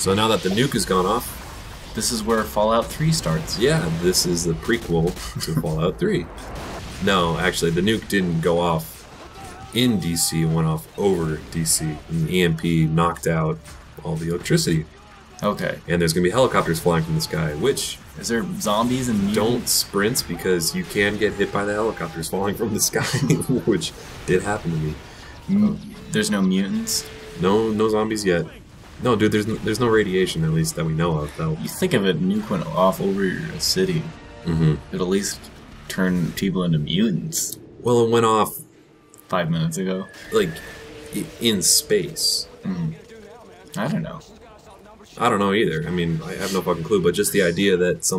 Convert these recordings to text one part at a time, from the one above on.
So now that the nuke has gone off, this is where Fallout 3 starts. Yeah, this is the prequel to Fallout 3. No, actually, the nuke didn't go off in DC, it went off over DC. And the EMP knocked out all the electricity. Okay. And there's going to be helicopters flying from the sky, which... Is there zombies and mutants? Don't sprint, because you can get hit by the helicopters falling from the sky, which did happen to me. There's no mutants? No zombies yet. No, dude, there's no radiation, at least, that we know of, though. You think of it, nuke went off over a city. It'd at least turn people into mutants. Well, it went off... 5 minutes ago. Like, in space. I don't know. I don't know either. I mean, I have no fucking clue, but just the idea that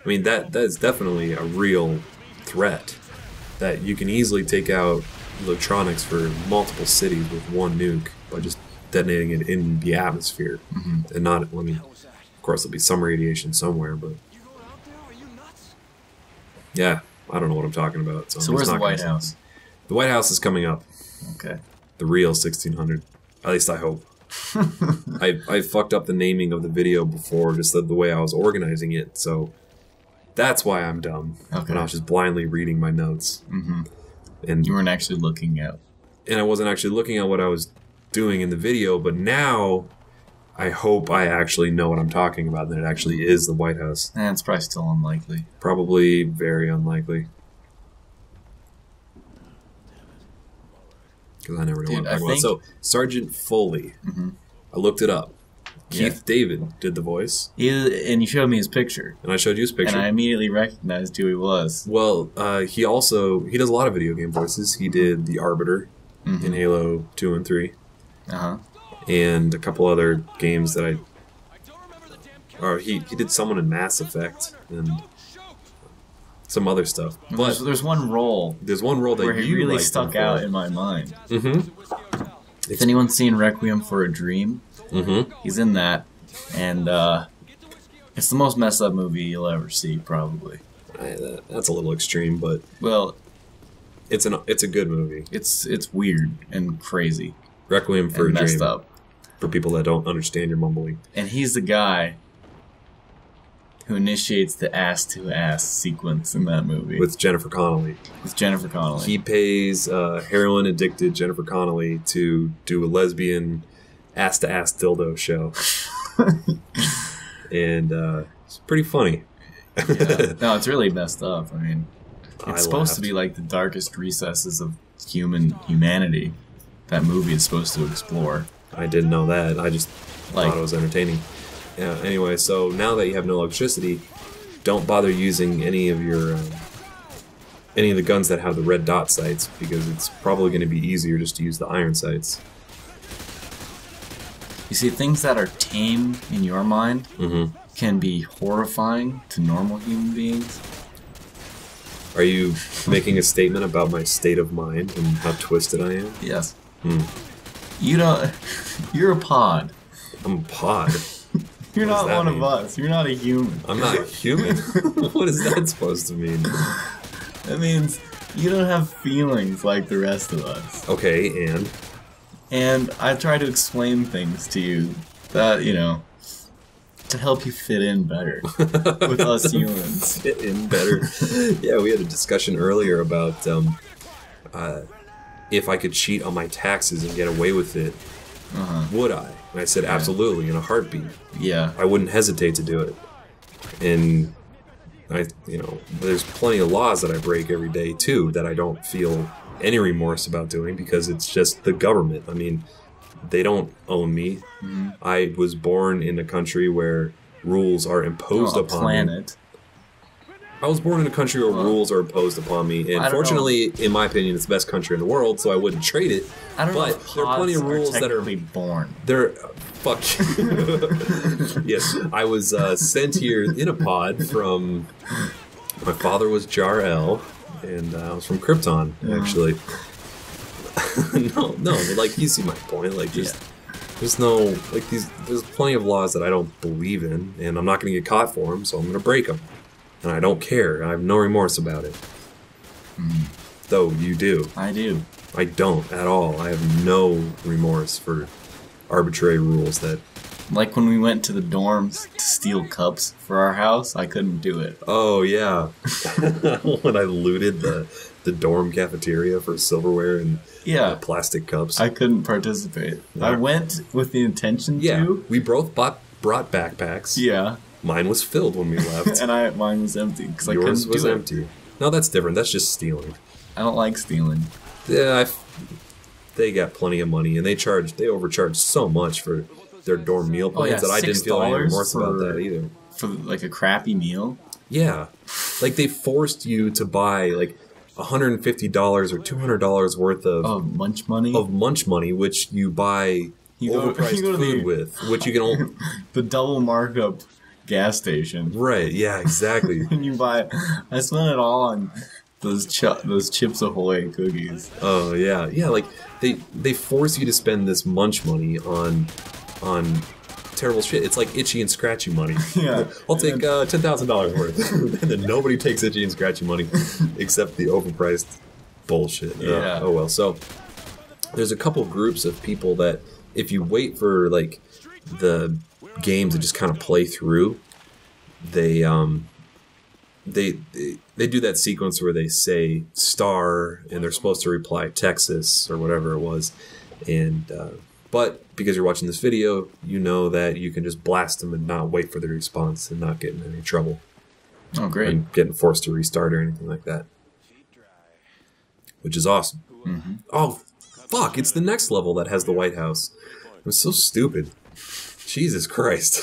I mean, that is definitely a real threat. That you can easily take out electronics for multiple cities with one nuke by just detonating it in the atmosphere. And not, I mean, of course there'll be some radiation somewhere, but... Yeah, I don't know what I'm talking about. So where's the White House? The White House is coming up. Okay. The real 1600. At least I hope. I fucked up the naming of the video before, just the way I was organizing it, so that's why I'm dumb. Okay. And I was just blindly reading my notes. And you weren't actually looking at... And I wasn't actually looking at what I was doing in the video, but now I hope I actually know what I'm talking about, that it actually is the White House. It's probably still unlikely. Probably very unlikely. Because I never know what I'm talking about. So, Sergeant Foley. I looked it up. Keith David did the voice. And you showed me his picture. And I showed you his picture. And I immediately recognized who he was. Well, he does a lot of video game voices. He did the Arbiter in Halo 2 and 3. And a couple other games that he did someone in Mass Effect and some other stuff. But there's one role. There's one role that where he really stuck out in my mind. If anyone's seen Requiem for a Dream, he's in that, and it's the most messed up movie you'll ever see, probably. That's a little extreme, but well, it's a good movie. It's weird and crazy. Requiem for a Dream. Messed up. For people that don't understand your mumbling. And he's the guy who initiates the ass-to-ass sequence in that movie. With Jennifer Connelly. He pays heroin-addicted Jennifer Connelly to do a lesbian ass-to-ass dildo show. And it's pretty funny. No, it's really messed up. I mean, it's supposed to be like the darkest recesses of humanity. That movie is supposed to explore. I didn't know that. I just thought it was entertaining. Yeah. Anyway, so now that you have no electricity, don't bother using any of the guns that have the red dot sights, because it's probably going to be easier just to use the iron sights. You see, things that are tame in your mind can be horrifying to normal human beings. Are you making a statement about my state of mind and how twisted I am? Yes. You don't. You're a pod. I'm a pod. You're not one of us. You're not a human. I'm not a human? What is that supposed to mean? That means you don't have feelings like the rest of us. Okay, and? And I try to explain things to you that, you know, to help you fit in better with us humans. Fit in better. Yeah, we had a discussion earlier about if I could cheat on my taxes and get away with it, would I? And I said absolutely, in a heartbeat. Yeah. I wouldn't hesitate to do it. And there's plenty of laws that I break every day too that I don't feel any remorse about doing, because it's just the government. I mean, they don't own me. I was born in a country where rules are imposed upon me. I was born in a country where rules are imposed upon me, and fortunately, in my opinion, it's the best country in the world, so I wouldn't trade it. But there are plenty of rules that are born. Fuck. Yes, I was sent here in a pod from. My father was Jar-El, and I was from Krypton, actually. No, but like, you see my point. Like, there's no, like, there's plenty of laws that I don't believe in, and I'm not going to get caught for them, so I'm going to break them. And I don't care. I have no remorse about it. Though you do. I do. I don't at all. I have no remorse for arbitrary rules that Like when we went to the dorms to steal cups for our house, I couldn't do it. Oh yeah, when I looted the dorm cafeteria for silverware and plastic cups. I couldn't participate. I went with the intention to. We both brought backpacks. Yeah. Mine was filled when we left. And mine was empty because I couldn't do it. Yours was empty. No, that's different. That's just stealing. I don't like stealing. Yeah, they got plenty of money, and they overcharged so much for their dorm meal plans that I didn't feel any remorse about that either. For like a crappy meal? Yeah. Like they forced you to buy like $150 or $200 worth of munch money? Of munch money, which you buy overpriced food with, which you can only... the double markup gas station. Right, yeah, exactly. And you buy... I spent it all on those Chips Ahoy cookies. Oh, yeah. Yeah, like, they force you to spend this munch money on terrible shit. It's like itchy and scratchy money. Yeah. I'll take $10,000 worth. And then nobody takes itchy and scratchy money except the overpriced bullshit. Yeah. Oh, well. So, there's a couple groups of people that if you wait for, like, the game to just kind of play through, they do that sequence where they say star and they're supposed to reply Texas or whatever it was, and but because you're watching this video, you know that you can just blast them and not wait for the response and not get in any trouble. Oh, great! And getting forced to restart or anything like that, which is awesome. Mm-hmm. Oh, fuck! It's the next level that has the White House. It was so stupid. Jesus Christ.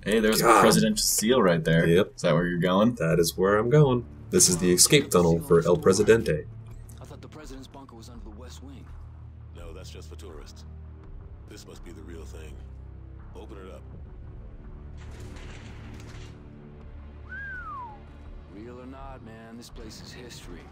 Hey, there's a presidential seal right there. Yep. Is that where you're going? That is where I'm going. This is the escape tunnel for El Presidente. I thought the president's bunker was under the West Wing. No, that's just for tourists. This must be the real thing. Open it up. Real or not, man, this place is history.